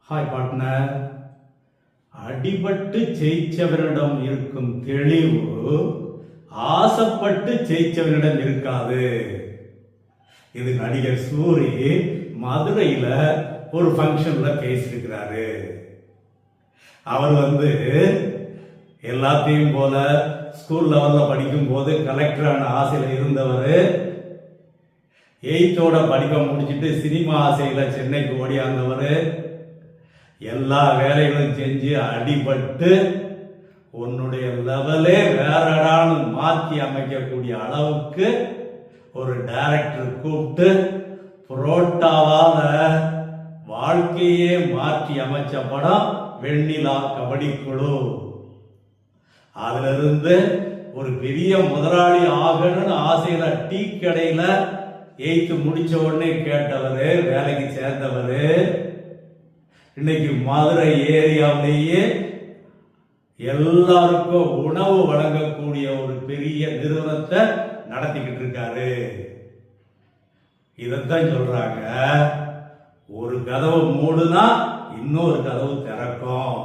Hi partner. அடிபட்டு ஜெயிச்சவரிடம் இருக்கும் தெளிவு ஆசைப்பட்டு ஜெயிச்சவரிடம் இருக்காது. இது நடிகர் சூரி மதுரையில ஒரு ஃபங்க்ஷன்ல பேசியிருக்கிறாரு. அவர் எல்லாத்தையும் போல ஸ்கூல் லெவல்ல படிக்கும் போது கலெக்டரான ஆசையில இருந்தவர் 8th படிக்க முடிச்சுட்டு சினிமா ஆசையில சென்னைக்கு ஓடியாந்தவர் எல்லா வேலைகளும் செஞ்சு அடிபட்டு உன்னுடைய லெவலே வேறடான்னு மாற்றி அமைக்கக்கூடிய அளவுக்கு ஒரு டைரக்டர் கூப்பிட்டு புரோட்டாவால வாழ்க்கையே மாற்றி அமைச்ச படம் வெண்ணிலா கபடி குழு. அதுல இருந்து ஒரு பெரிய முதலாளி ஆகணும்னு ஆசையில டீ கடையில 8th முடிச்ச உடனே கேட்டவரு, வேலைக்கு சேர்ந்தவரு, இன்னைக்கு மதுரை ஏரியாவிலேயே எல்லாருக்கும் உணவு வழங்கக்கூடிய ஒரு பெரிய நிறுவனத்தை நடத்திக்கிட்டு இருக்காரு. இதத்தான் சொல்றாங்க, ஒரு கதவு மூடுனா இன்னொரு கதவு திறக்கும்.